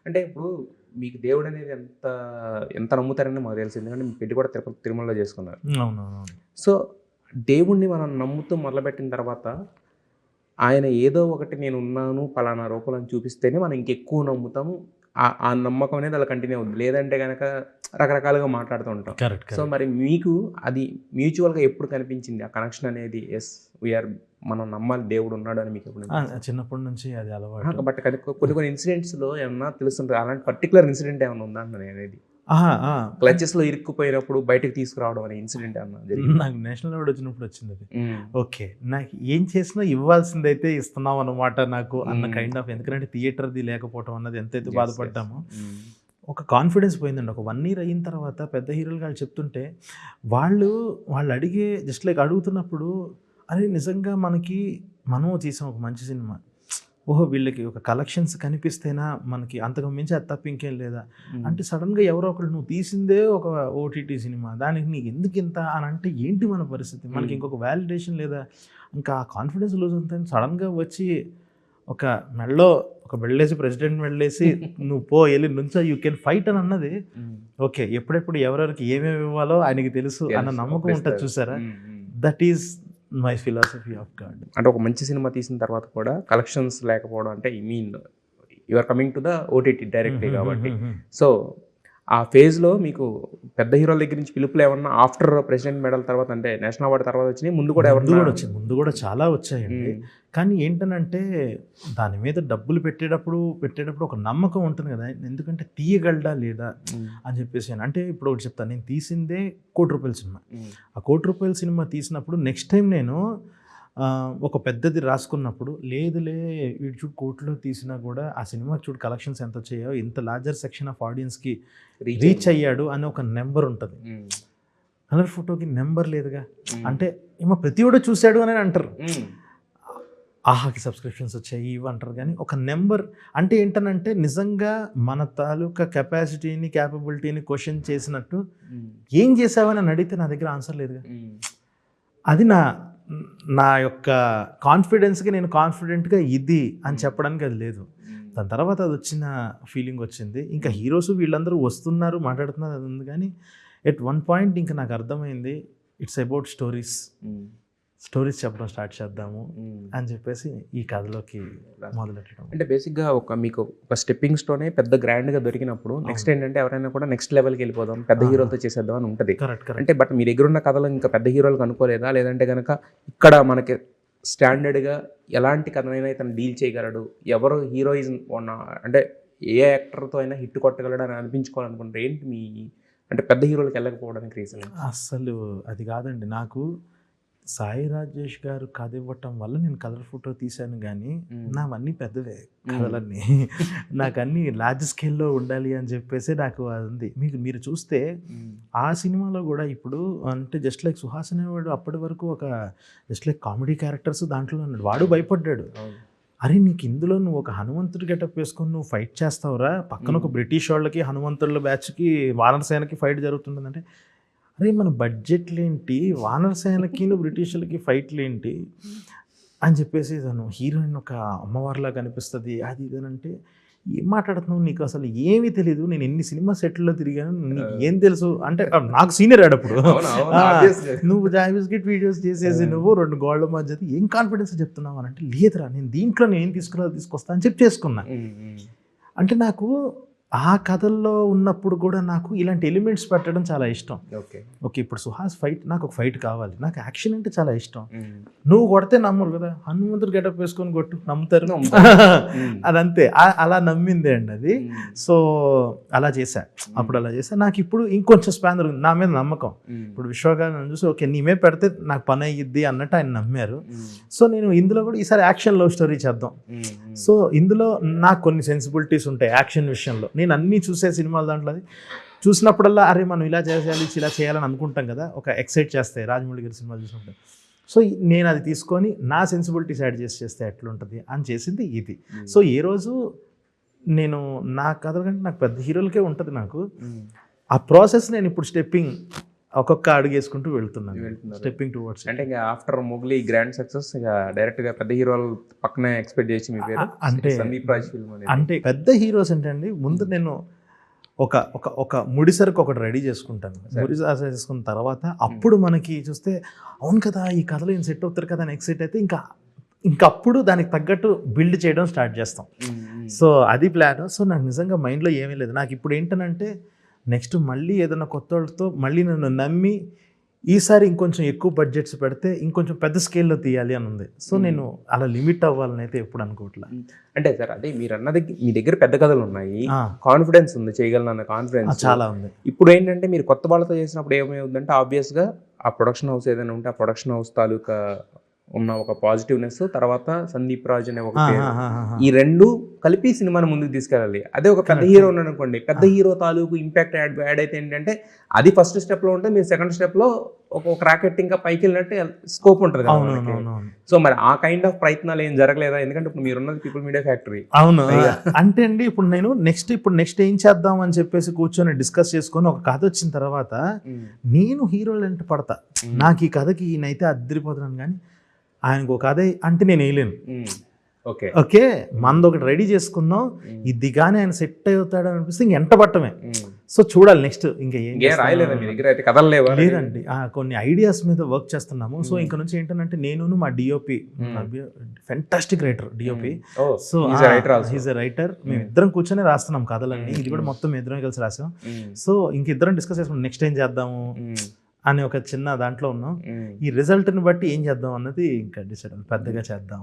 అంటే ఇప్పుడు మీకు దేవుడు అనేది ఎంత ఎంత నమ్ముతారని మాకు తెలిసింది. ఎందుకంటే మీ పెళ్లి కూడా తిరుమలలో చేసుకున్నారు. అవునవును. సో దేవుణ్ణి మనం నమ్ముతూ మొదలుపెట్టిన తర్వాత ఆయన ఏదో ఒకటి నేను ఉన్నాను పలానా రూపంలో చూపిస్తేనే మనం ఇంకెక్కువ నమ్ముతాము. ఆ నమ్మకం అనేది అలా కంటిన్యూ అవుద్ది. లేదంటే గనక రకరకాలుగా మాట్లాడుతూ ఉంటాం. కరెక్ట్. సో మరి మీకు అది మ్యూచువల్‌గా ఎప్పుడు కనిపించింది? ఆ కనెక్షన్ అనేది వీఆర్ మనం నమ్మాలి దేవుడు ఉన్నాడు అని మీకు ఎప్పుడు చిన్నప్పటి నుంచి అది అలవాటు. బట్ కొన్ని కొన్ని ఇన్సిడెంట్స్‌లో ఏమన్నా తెలుస్తుంటది. అలాంటి పర్టిక్యులర్ ఇన్సిడెంట్ ఏమన్నా ఉందా అంటున్నా నేననేది? క్లచెస్‌లో ఇరుక్కుపోయినప్పుడు బయటకు తీసుకురావడం అనే ఇన్సిడెంట్ ఏమన్నా జరిగిందా? నాకు నేషనల్ అవార్డ్ వచ్చినప్పుడు వచ్చింది అది. ఓకే. నాకు ఏం చేసినా ఇవ్వాల్సిందైతే ఇస్తున్నాం అన్నమాట నాకు అన్న కైండ్ ఆఫ్. ఎందుకంటే థియేటర్‌ది లేకపోవడం అన్నది ఎంతైతే బాధపడ్డామో ఒక కాన్ఫిడెన్స్ పోయిందండి. ఒక 1 ఇయర్ అయిన తర్వాత పెద్ద హీరోలు వాళ్ళు చెప్తుంటే వాళ్ళు అడిగే జస్ట్ లైక్ అడుగుతున్నప్పుడు అరే నిజంగా మనం చేసాం ఒక మంచి సినిమా. ఓహో! వీళ్ళకి ఒక కలెక్షన్స్ కనిపిస్తేనా మనకి అంతకు మించి అది తప్ప ఇంకేం లేదా? అంటే సడన్‌గా ఎవరో ఒకళ్ళు నువ్వు తీసిందే ఒక ఓటీటీ సినిమా. దానికి నీకు ఎందుకు ఇంత అని అంటే ఏంటి మన పరిస్థితి? మనకి ఇంకొక వాలిడేషన్ లేదా? ఇంకా ఆ కాన్ఫిడెన్స్ లూజ్ అవుతుంది. సడన్‌గా వచ్చి ఒక మెడలో ఒక బెల్లేసి ప్రెసిడెంట్ మెడలేసి నువ్వు పో ఎళ్ళి నుంచో యూ కెన్ ఫైట్ అని అన్నది. ఓకే. ఎప్పుడెప్పుడు ఎవరెవరికి ఏమేమి ఇవ్వాలో ఆయనకి తెలుసు అన్న నమ్మకం ఉంటుంది చూసారా? That is my philosophy of God. అంటే ఒక మంచి సినిమా తీసిన తర్వాత కూడా కలెక్షన్స్ లేకపోవడం అంటే you are coming to the OTT directly కాబట్టి. సో ఆ ఫేజ్లో మీకు పెద్ద హీరోల దగ్గర నుంచి పిలుపులు ఏమన్నా ఆఫ్టర్ ప్రెసిడెంట్ మెడల్ తర్వాత అంటే నేషనల్ అవార్డు తర్వాత వచ్చినాయి? ముందు కూడా ముందు కూడా చాలా వచ్చాయండి. కానీ ఏంటనంటే దాని మీద డబ్బులు పెట్టేటప్పుడు ఒక నమ్మకం ఉంటుంది కదా. ఎందుకంటే తీయగలడా లేదా అని చెప్పేసి అంటే ఇప్పుడు ఒకటి చెప్తాను. నేను తీసిందే ₹1,00,00,000 సినిమా. ఆ ₹1,00,00,000 సినిమా తీసినప్పుడు నెక్స్ట్ టైం నేను ఒక పెద్దది రాసుకున్నప్పుడు లేదులే వీడు చూడు కోట్లో తీసినా కూడా ఆ సినిమాకి చూడు కలెక్షన్స్ ఎంత వచ్చాయో, ఇంత లార్జర్ సెక్షన్ ఆఫ్ ఆడియన్స్కి రీచ్ అయ్యాడు అని ఒక నెంబర్ ఉంటుంది. కలర్ ఫోటోకి నెంబర్ లేదుగా. అంటే ఏమో ప్రతి ఒడు చూశాడు అని అంటారు. ఆహాకి సబ్స్క్రిప్షన్స్ వచ్చాయి ఇవి అంటారు. కానీ ఒక నెంబర్ అంటే ఏంటనంటే నిజంగా మన తాలూకా కెపాసిటీని క్యాపబిలిటీని క్వశ్చన్ చేసినట్టు ఏం చేసావని అని అడిగితే నా దగ్గర ఆన్సర్ లేదుగా. అది నా యొక్క కాన్ఫిడెన్స్కి నేను కాన్ఫిడెంట్గా ఇది అని చెప్పడానికి అది లేదు. దాని తర్వాత అది వచ్చిన ఫీలింగ్ వచ్చింది. ఇంకా హీరోస్ వీళ్ళందరూ వస్తున్నారు మాట్లాడుతున్నారు అది ఉంది. కానీ ఎట్ వన్ పాయింట్ ఇంకా నాకు అర్థమైంది ఇట్స్ అబౌట్ స్టోరీస్ చెప్పడం స్టార్ట్ చేద్దాము అని చెప్పేసి ఈ కథలోకి మొదలెట్టడం. అంటే బేసిక్గా మీకు ఒక స్టెప్పింగ్ స్టోనే పెద్ద గ్రాండ్గా దొరికినప్పుడు నెక్స్ట్ ఏంటంటే ఎవరైనా కూడా నెక్స్ట్ లెవెల్కి వెళ్ళిపోదాం, పెద్ద హీరోలతో చేసేద్దాం అని ఉంటుంది. అంటే బట్ మీ దగ్గర ఉన్న కథలో ఇంకా పెద్ద హీరోలకు అనుకోలేదా? లేదంటే కనుక ఇక్కడ మనకి స్టాండర్డ్గా ఎలాంటి కథనైనా ఇతను డీల్ చేయగలడు, ఎవరు హీరోయిజం అంటే ఏ యాక్టర్తో అయినా హిట్ కొట్టగలడు అని అనిపించుకోవాలనుకుంటే ఏంటి మీ అంటే పెద్ద హీరోలకు వెళ్ళకపోవడానికి రీజన్? అస్సలు అది కాదండి. నాకు సాయి రాజేష్ గారు కథ ఇవ్వటం వల్ల నేను కలర్ ఫోటో తీశాను. కానీ నావన్నీ పెద్దవే కథలన్నీ. నాకు అన్నీ లార్జ్ స్కేల్లో ఉండాలి అని చెప్పేసి నాకు అది ఉంది. మీరు చూస్తే ఆ సినిమాలో కూడా ఇప్పుడు అంటే జస్ట్ లైక్ సుహాస్ అనేవాడు అప్పటి వరకు ఒక జస్ట్ లైక్ కామెడీ క్యారెక్టర్స్ దాంట్లో ఉన్నాడు. వాడు భయపడ్డాడు. అరే నీకు ఇందులో నువ్వు ఒక హనుమంతుడి గెటప్ వేసుకొని నువ్వు ఫైట్ చేస్తావురా, పక్కన ఒక బ్రిటిష్ వాళ్ళకి హనుమంతుల బ్యాచ్కి వానరసేనకి ఫైట్ జరుగుతుందంటే అరే మన బడ్జెట్లేంటి, వానరసేనకి బ్రిటిషర్లకి ఫైట్లేంటి అని చెప్పేసి తను హీరోయిన్ ఒక అమ్మవారిలా కనిపిస్తుంది అది ఇదేనంటే ఏం మాట్లాడుతున్నావు, నీకు అసలు ఏమీ తెలీదు, నేను ఎన్ని సినిమా సెట్లో తిరిగాను, నీకు ఏం తెలుసు అంటే నాకు సీనియర్ ఆడప్పుడు నువ్వు జాయ్ బిస్కెట్ వీడియోస్ చేసేసి నువ్వు 2 గోళ్ల మధ్య ఏం కాన్ఫిడెన్స్ చెప్తున్నావు అని అంటే లేదురా నేను దీంట్లో నేను ఏం తీసుకొస్తా అని చేసుకున్నా. అంటే నాకు ఆ కథల్లో ఉన్నప్పుడు కూడా నాకు ఇలాంటి ఎలిమెంట్స్ పెట్టడం చాలా ఇష్టం. ఓకే ఇప్పుడు సుహాస్ ఫైట్, నాకు ఒక ఫైట్ కావాలి, నాకు యాక్షన్ అంటే చాలా ఇష్టం. నువ్వు కొడితే నమ్మరు కదా, హనుమంతుడు గెటప్ వేసుకొని కొట్టు నమ్ముతారు. అదంతే, అలా నమ్మిందే అండి అది. సో అలా చేశా, అప్పుడు అలా చేశా. నాకు ఇప్పుడు ఇంకొంచెం స్పాన్ దొరికింది, నా మీద నమ్మకం. ఇప్పుడు విశ్వగారిని చూసి ఓకే నీమే పెడితే నాకు పని అయ్యిద్ది అన్నట్టు ఆయన నమ్మారు. సో నేను ఇందులో కూడా ఈసారి యాక్షన్ లవ్ స్టోరీ చేద్దాం. సో ఇందులో నాకు కొన్ని సెన్సిబిలిటీస్ ఉంటాయి యాక్షన్ విషయంలో. నేను అన్నీ చూసే సినిమాలు దాంట్లో అది చూసినప్పుడల్లా అరే మనం ఇలా చేయాలి ఇలా చేయాలని అనుకుంటాం కదా, ఒక ఎక్సైట్ చేస్తాయి రాజమౌళి గారి సినిమాలు చూసినప్పుడు. సో నేను అది తీసుకొని నా సెన్సిబిలిటీస్ యాడ్ చేస్తే ఎట్లుంటుంది అని చేసింది ఇది. సో ఏ రోజు నేను నా కథల కంటే నాకు పెద్ద హీరోలకే ఉంటుంది నాకు ఆ ప్రాసెస్. నేను ఇప్పుడు స్టెప్పింగ్ ఒక్కొక్క అడుగు వేసుకుంటూ వెళ్తున్నాను, వెళ్తున్నారు. Stepping towards. అంటే ఇంకా ఆఫ్టర్ మొగ్లీ గ్రాండ్ సక్సెస్ ఇక డైరెక్ట్ గా పెద్ద హీరోలు పక్కనే ఎక్స్పెక్ట్ చేసి మీ పేరు అంటే సందీప్ రాజ్ ఫిల్మ్ అనేది. అంటే పెద్ద హీరోస్ ఏంటండి, ముందు నేను ఒక ఒక ఒక ముడిసరికి ఒకటి రెడీ చేసుకుంటాను. ముడిసరి చేసుకున్న తర్వాత అప్పుడు మనకి చూస్తే అవును కదా ఈ కథలో ఈయన సెట్ అవుతారు కదా అని ఎక్సైట్ అయితే ఇంకప్పుడు దానికి తగ్గట్టు బిల్డ్ చేయడం స్టార్ట్ చేస్తాం. సో అది ప్లాన్. సో నాకు నిజంగా మైండ్లో ఏమీ లేదు. నాకు ఇప్పుడు ఏంటనంటే నెక్స్ట్ మళ్ళీ ఏదైనా కొత్త వాళ్ళతో మళ్ళీ నన్ను నమ్మి ఈసారి ఇంకొంచెం ఎక్కువ బడ్జెట్స్ పెడితే ఇంకొంచెం పెద్ద స్కేల్లో తీయాలి అని ఉంది. సో నేను అలా లిమిట్ అవ్వాలని అయితే ఎప్పుడు అనుకోవట్లే. అంటే సార్ అదే మీరు అన్నది మీ దగ్గర పెద్ద కథలు ఉన్నాయి, కాన్ఫిడెన్స్ ఉంది, చేయగలను అన్న కాన్ఫిడెన్స్ చాలా ఉంది. ఇప్పుడు ఏంటంటే మీరు కొత్త వాళ్ళతో చేసినప్పుడు ఏమవుతుందంటే ఆబ్వియస్గా ఆ ప్రొడక్షన్ హౌస్ ఏదైనా ఉంటే ఆ ప్రొడక్షన్ హౌస్ తాలూకా ఉన్న ఒక పాజిటివ్నెస్, తర్వాత సందీప్ రాజ్ అనే ఒక పేరు, ఈ రెండు కలిపి సినిమాని ముందుకు తీసుకెళ్ళాలి. అదే ఒక పెద్ద హీరో ఉన్నాడు అనుకోండి, పెద్ద హీరో తాలూకు ఇంపాక్ట్ యాడ్ అయితే ఏంటంటే అది ఫస్ట్ స్టెప్ లో ఉంటే మీరు సెకండ్ స్టెప్ లో ఒక రాకెట్ ఇంకా పైకి వెళ్ళినట్టు స్కోప్ ఉంటుంది కదా. సో మరి ఆ కైండ్ ఆఫ్ ప్రయత్నాలు ఏం జరగలేదా? ఎందుకంటే ఇప్పుడు మీరున్నది పీపుల్ మీడియా ఫ్యాక్టరీ. అవును, అంటే అండి ఇప్పుడు నేను నెక్స్ట్ ఏం చేద్దాం అని చెప్పేసి కూర్చొని డిస్కస్ చేసుకొని ఒక కథ వచ్చిన తర్వాత నేను హీరోలు అంటే పడతా, నాకు ఈ కథకి ఈయనైతే అద్దరిపోతున్నాను, కానీ ఆయనకు ఒక అదే అంటే నేను వేయలేను. ఓకే మనది ఒకటి రెడీ చేసుకుందాం, ఇది కానీ ఆయన సెట్ అవుతాడు అనిపిస్తే ఇంక ఎంట పట్టమే. సో చూడాలి నెక్స్ట్ ఇంకా ఏం లేదండి. కొన్ని ఐడియాస్ మీద వర్క్ చేస్తున్నాము. సో ఇంక నుంచి ఏంటంటే నేను మా DOP, fantastic writer DOP, so he's a writer, మేము ఇద్దరం కూర్చొని రాస్తున్నాం కథలన్నీ. ఇది కూడా మొత్తం ఇద్దరం కలిసి రాసాం. సో ఇంక ఇద్దరం డిస్కస్ చేసుకున్నాం నెక్స్ట్ ఏం చేద్దాము అని ఒక చిన్న దాంట్లో ఉన్నాం. ఈ రిజల్ట్ని బట్టి ఏం చేద్దాం అన్నది ఇంకా డిసైడ్ పెద్దగా చేద్దాం.